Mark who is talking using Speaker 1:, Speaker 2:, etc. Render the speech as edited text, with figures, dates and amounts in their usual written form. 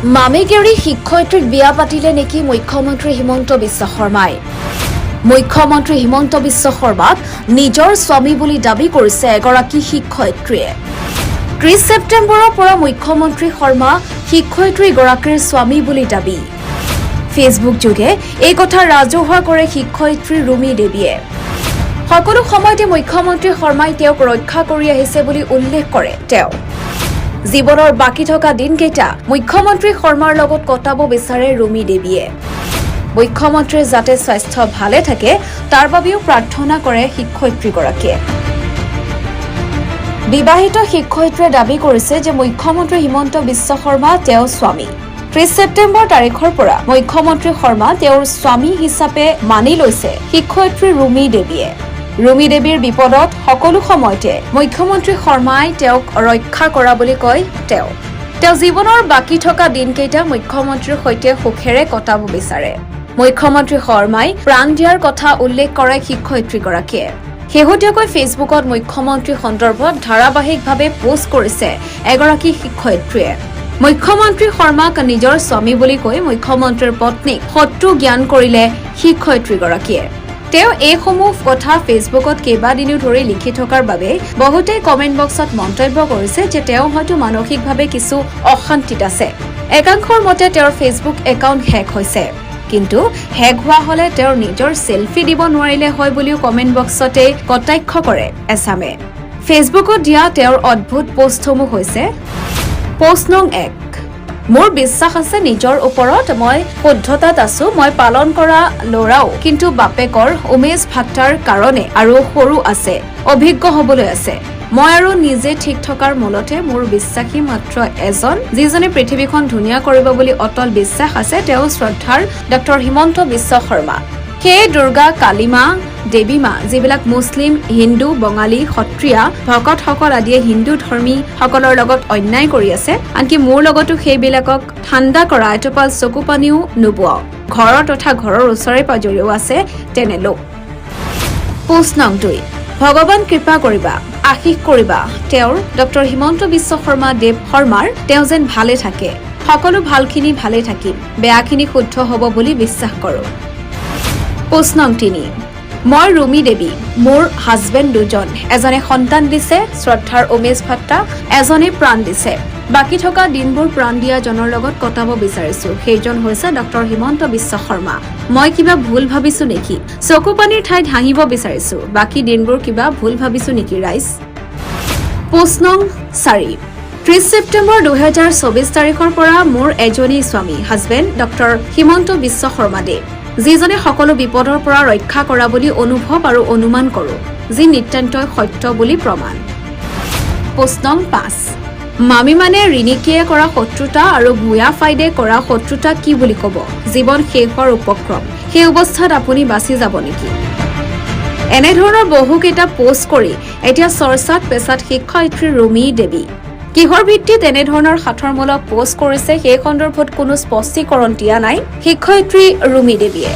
Speaker 1: মামিগেৰী শিক্ষয়িত্ৰীক বিয়া পাতিলে নেকি মুখ্যমন্ত্ৰী হিমন্ত বিশ্ব শৰ্মাই মুখ্যমন্ত্ৰী হিমন্ত বিশ্ব শৰ্মাক নিজৰ স্বামী বুলি দাবী কৰিছে এগৰাকী শিক্ষয়িত্ৰীয়ে 30 ছেপ্টেম্বৰৰ পৰা মুখ্যমন্ত্ৰী শৰ্মা শিক্ষয়িত্ৰীগৰাকীৰ স্বামী বুলি দাবী ফেচবুক যোগে এই কথা ৰাজহুৱা কৰে শিক্ষয়িত্ৰী ৰুমি দেৱীয়ে সকলো সময়তে মুখ্যমন্ত্ৰী শৰ্মাই তেওঁক ৰক্ষা কৰি আহিছে বুলি উল্লেখ কৰে তেওঁ জীৱনৰ বাকি থকা দিনকেইটা মুখ্যমন্ত্ৰী শৰ্মাৰ লগত কটাব বিচাৰে ৰুমি দেৱীয়ে মুখ্যমন্ত্ৰীৰ যাতে স্বাস্থ্য ভালে থাকে তাৰ বাবেও প্ৰাৰ্থনা কৰে শিক্ষয়িত্ৰীগৰাকীয়ে বিবাহিত শিক্ষয়িত্ৰীয়ে দাবী কৰিছে যে মুখ্যমন্ত্ৰী হিমন্ত বিশ্ব শৰ্মা তেওঁৰ স্বামী 30 ছেপ্টেম্বৰ তাৰিখৰ পৰা মুখ্যমন্ত্ৰী শৰ্মা তেওঁৰ স্বামী হিচাপে মানি লৈছে শিক্ষয়িত্ৰী ৰুমি দেৱীয়ে ৰুমি দেৱীৰ বিপদত সকলো সময়তে মুখ্যমন্ত্ৰী শৰ্মাই তেওঁক ৰক্ষা কৰা বুলি কয় তেওঁ জীৱনৰ বাকি থকা দিনকেইটা মুখ্যমন্ত্ৰীৰ সৈতে সুখেৰে কটাব বিচাৰে মুখ্যমন্ত্ৰী শৰ্মাই প্ৰাণ দিয়াৰ কথা উল্লেখ কৰে শিক্ষয়িত্ৰীগৰাকীয়ে শেহতীয়াকৈ ফেচবুকত মুখ্যমন্ত্ৰী সন্দৰ্ভত ধাৰাবাহিকভাৱে পোষ্ট কৰিছে এগৰাকী শিক্ষয়িত্ৰীয়ে মুখ্যমন্ত্ৰী শৰ্মাক নিজৰ স্বামী বুলি কৈ মুখ্যমন্ত্ৰীৰ পত্নীক শত্ৰু জ্ঞান কৰিলে শিক্ষয়িত্ৰীগৰাকীয়ে তেওঁ এইসমূহ কথা ফেচবুকত কেইবাদিনো ধৰি লিখি থকাৰ বাবে বহুতে কমেন্ট বক্সত মন্তব্য কৰিছে যে তেওঁ হয়তো মানসিকভাৱে কিছু অশান্তিত আছে একাংশৰ মতে তেওঁৰ ফেচবুক একাউণ্ট হেক হৈছে কিন্তু হেক হোৱা হলে তেওঁৰ নিজৰ সেলফি দিব নোৱাৰিলে হয় বুলিও কমেন্ট বক্সতে কটাক্ষ কৰে আছামে ফেচবুকত দিয়া তেওঁৰ অদ্ভুত পোষ্টসমূহ হৈছে পোষ্ট নং 1 মোৰ বিশ্বাস আছে নিজৰ ওপৰত মই শুদ্ধতাত আছো মই পালন কৰা লৰাও কিন্তু বাপেকৰ উমেশ ভাট্টাৰ কাৰণে আৰু সৰু আছে অভিজ্ঞ হবলৈ আছে মই আৰু নিজে ঠিক থকাৰ মূলতে মোৰ বিশ্বাসী মাত্ৰ এজন যিজনে পৃথিৱীখন ধুনীয়া কৰিব বুলি অটল বিশ্বাস আছে তেওঁ শ্ৰদ্ধাৰ ডক্টৰ হিমন্ত বিশ্ব শৰ্মা হে দুৰ্গা কালিমা দেৱীমা যিবিলাক মুছলিম হিন্দু বঙালী সত্ৰীয়া ভকতসকল আদিয়ে হিন্দু ধৰ্মী সকলৰ লগত অন্যায় কৰি আছে আনকি মোৰ লগতো সেইবিলাকক ঠাণ্ডা কৰা এটোপাল চকু পানীও নোবোৱাও ঘৰৰ তথা ঘৰৰ ওচৰে পাজৰেও আছে তেনে লোক পোষ্ট নং 2 ভগৱান কৃপা কৰিবা আশীষ কৰিবা তেওঁৰ ডক্টৰ হিমন্ত বিশ্ব শৰ্মা দেৱ শৰ্মাৰ তেওঁ যেন ভালে থাকে সকলো ভালখিনি ভালে থাকিম বেয়াখিনি শুদ্ধ হ'ব বুলি বিশ্বাস কৰোঁ পোষ্ট নং 3 মই ৰুমি দেৱী মোৰ হাজবেণ্ড দুজন এজনে সন্তান দিছে শ্ৰদ্ধাৰ উমেশ ভাট্টা এজনে প্ৰাণ দিছে বাকি থকা দিনবোৰ প্ৰাণ দিয়া জনৰ লগত কটাব বিচাৰিছো সেইজন হৈছে ডক্টৰ হিমন্ত বিশ্ব শৰ্মা মই কিবা ভুল ভাবিছো নেকি চকু পানীৰ ঠাইত হাঁহিব বিচাৰিছো বাকি দিনবোৰ কিবা ভুল ভাবিছো নেকি ৰাইজ পোষ্ট নং 4 30 ছেপ্টেম্বৰ 2024 তাৰিখৰ পৰা মোৰ এজনী স্বামী হাজবেণ্ড ডক্টৰ হিমন্ত বিশ্ব শৰ্মা দেৱ যিজনে সকলো বিপদৰ পৰা ৰক্ষা কৰা বুলি অনুভৱ আৰু অনুমান কৰোঁ যি নিতান্তই সত্য বুলি প্ৰমাণ পোষ্ট নং 5 মামি মানে ৰিণিকিয়ে কৰা শত্ৰুতা আৰু ভূয়া ফাইডে কৰা শত্ৰুতা কি বুলি ক'ব জীৱন শেষ হোৱাৰ উপক্ৰম সেই অৱস্থাত আপুনি বাচি যাব নেকি এনেধৰণৰ বহুকেইটা পোষ্ট কৰি এতিয়া চৰ্চাত পেছাত শিক্ষয়িত্ৰী ৰুমি দেৱী কিহৰ ভিত্তিত এনেধৰণৰ সাঁথৰমূলক পোষ্ট কৰিছে সেই সন্দৰ্ভত কোনো স্পষ্টীকৰণ দিয়া নাই শিক্ষয়িত্ৰী ৰুমি দেৱীয়ে